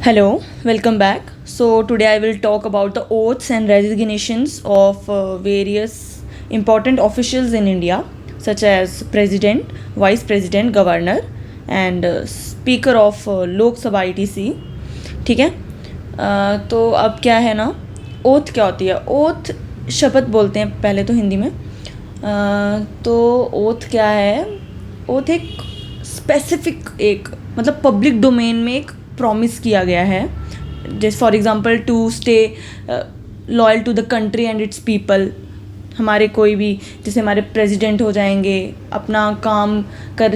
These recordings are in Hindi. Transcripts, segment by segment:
Hello, welcome back. So, today I will talk about the oaths and resignations of various important officials in India, such as President, Vice President, Governor, and Speaker of Lok Sabha etc. ठीक है. तो अब क्या है ना, ओथ क्या होती है? ओथ शपथ बोलते हैं पहले तो हिंदी में. तो ओथ क्या है? ओथ एक स्पेसिफिक एक मतलब पब्लिक डोमेन में एक प्रॉमिस किया गया है, जैसे for example to stay loyal to the country and its people. हमारे कोई भी जैसे हमारे प्रेसिडेंट हो जाएंगे, अपना काम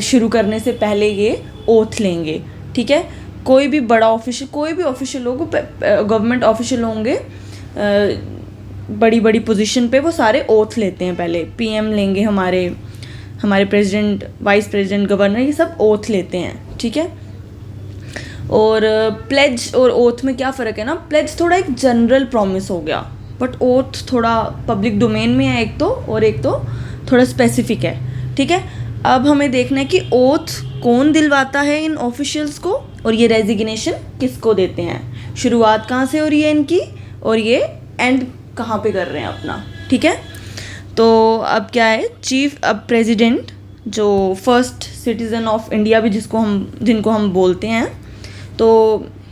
शुरू करने से पहले ये ओथ लेंगे. ठीक है. कोई भी बड़ा ऑफिशियल, कोई भी ऑफिशियल लोग, गवर्नमेंट ऑफिशियल होंगे बड़ी बड़ी पोजीशन पे, वो सारे ओथ लेते हैं पहले. पीएम लेंगे, हमारे प्रेसिडेंट, वाइस प्रेसिडेंट, गवर्नर, ये सब ओथ लेते हैं. ठीक है. और प्लेज और ओथ में क्या फ़र्क है ना, प्लेज थोड़ा एक जनरल प्रॉमिस हो गया, बट ओथ थोड़ा पब्लिक डोमेन में है एक तो, और एक तो थोड़ा स्पेसिफिक है. ठीक है. अब हमें देखना है कि ओथ कौन दिलवाता है इन ऑफिशियल्स को, और ये रेजिग्नेशन किसको देते हैं, शुरुआत कहाँ से हो रही है इनकी, और ये एंड कहाँ पे कर रहे हैं अपना. ठीक है. तो अब क्या है, चीफ, अब प्रेसिडेंट जो फर्स्ट सिटीज़न ऑफ इंडिया भी जिनको हम बोलते हैं, तो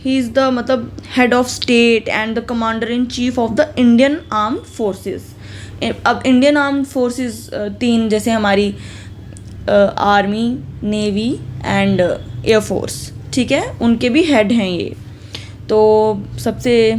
ही इज़ द मतलब head of state and the commander in chief of the Indian armed forces. अब इंडियन आर्म्ड फोर्सेस तीन, जैसे हमारी आर्मी, नेवी एंड एयरफोर्स. ठीक है. उनके भी हेड हैं ये. तो सबसे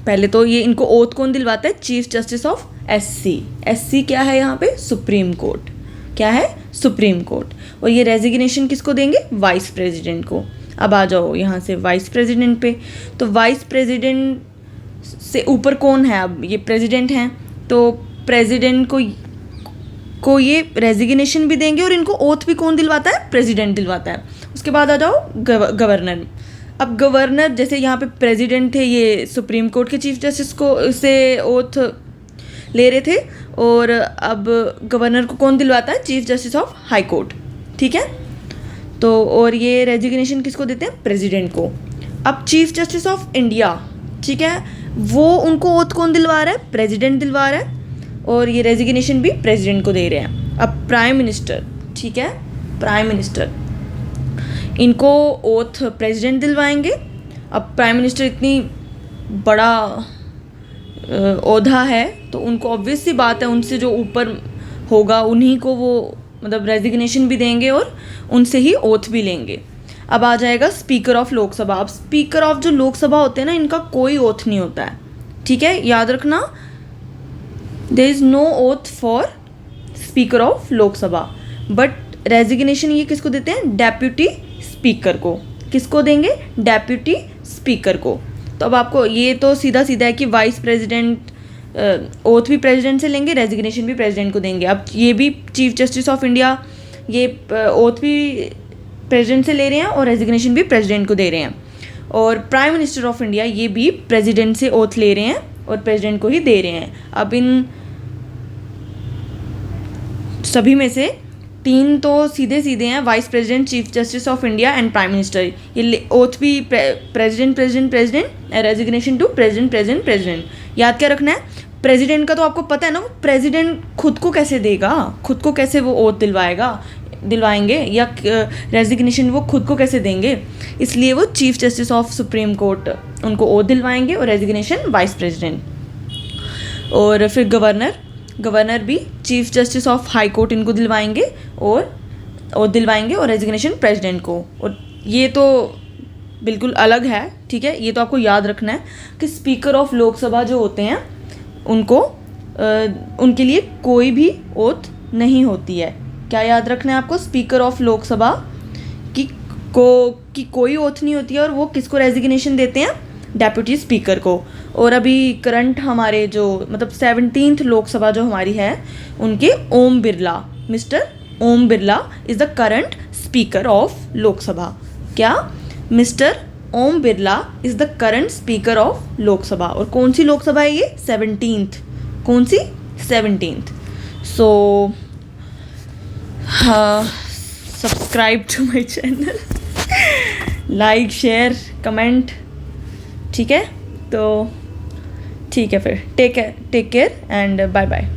पहले तो ये इनको ओथ कौन दिलवाता है? Chief justice of SC. SC क्या है यहाँ पे? Supreme court. क्या है? Supreme court. और ये रेजिग्नेशन किसको देंगे? वाइस प्रेसिडेंट को. अब आ जाओ यहाँ से वाइस प्रेसिडेंट पे. तो वाइस प्रेसिडेंट से ऊपर कौन है? अब ये प्रेसिडेंट हैं, तो प्रेसिडेंट को ये रेजिग्नेशन भी देंगे, और इनको ओथ भी कौन दिलवाता है? प्रेसिडेंट दिलवाता है. उसके बाद आ जाओ गवर्नर. अब गवर्नर, जैसे यहाँ पे प्रेसिडेंट थे, ये सुप्रीम कोर्ट के चीफ जस्टिस को से ओथ ले रहे थे, और अब गवर्नर को कौन दिलवाता है? Chief justice of high court. ठीक है. तो और ये रेजिग्नेशन किसको देते हैं? प्रेसिडेंट को. अब चीफ जस्टिस ऑफ इंडिया, ठीक है, वो उनको ओथ कौन दिलवा रहा है? प्रेसिडेंट दिलवा रहा है, और ये रेजिग्नेशन भी प्रेसिडेंट को दे रहे हैं. अब प्राइम मिनिस्टर, ठीक है, प्राइम मिनिस्टर, इनको ओथ प्रेसिडेंट दिलवाएंगे. अब प्राइम मिनिस्टर इतनी बड़ा ओहदा है, तो उनको ऑब्वियस सी बात है, उनसे जो ऊपर होगा उन्हीं को वो मतलब रेजिग्नेशन भी देंगे और उनसे ही ओथ भी लेंगे. अब आ जाएगा स्पीकर ऑफ लोकसभा. अब स्पीकर ऑफ जो लोकसभा होते हैं ना, इनका कोई ओथ नहीं होता है. ठीक है. याद रखना, there is no oath for speaker of Lok Sabha. But resignation ये किसको देते हैं? डेप्यूटी स्पीकर को. किसको देंगे? डेप्यूटी स्पीकर को. तो अब आपको ये तो सीधा सीधा है कि वाइस प्रेसिडेंट ओथ भी प्रेसिडेंट से लेंगे, रेजिग्नेशन भी प्रेसिडेंट को देंगे. अब ये भी चीफ जस्टिस ऑफ इंडिया, ये ओथ भी प्रेसिडेंट से ले रहे हैं और रेजिग्नेशन भी प्रेसिडेंट को दे रहे हैं. और प्राइम मिनिस्टर ऑफ इंडिया, ये भी प्रेसिडेंट से ओथ ले रहे हैं और प्रेसिडेंट को ही दे रहे हैं. अब इन सभी में से तीन तो सीधे सीधे हैं, vice president, chief justice of India and prime minister. ये ओथ भी president president president, resignation to president president president. याद क्या रखना है? प्रेसिडेंट का तो आपको पता है ना, प्रेसिडेंट खुद को कैसे देगा, खुद को कैसे वो ओथ दिलवाएंगे, या रेजिग्नेशन वो खुद को कैसे देंगे. इसलिए वो chief justice of supreme court उनको ओथ दिलवाएंगे, और रेजिग्नेशन वाइस प्रेसिडेंट. और फिर गवर्नर भी chief justice of high court इनको दिलवाएंगे और रेजिग्नेशन प्रेसिडेंट को. और ये तो बिल्कुल अलग है. ठीक है. ये तो आपको याद रखना है कि स्पीकर ऑफ लोकसभा जो होते हैं, उनके लिए कोई भी ओथ नहीं होती है. क्या याद रखना है आपको? स्पीकर ऑफ लोकसभा की कोई ओथ नहीं होती है, और वो किसको रेजिग्नेशन देते हैं? डेप्यूटी स्पीकर को. और अभी करंट हमारे जो मतलब 17th लोकसभा जो हमारी है, उनके Om Birla, mister Om Birla is the current speaker of Lok Sabha. क्या? Mister Om Birla is the current speaker of Lok Sabha. और कौन सी लोकसभा है ये? 17th. कौन सी? 17th. सो हाँ, subscribe to my channel. Like share comment, ठीक है? तो ठीक है फिर, take care and bye bye.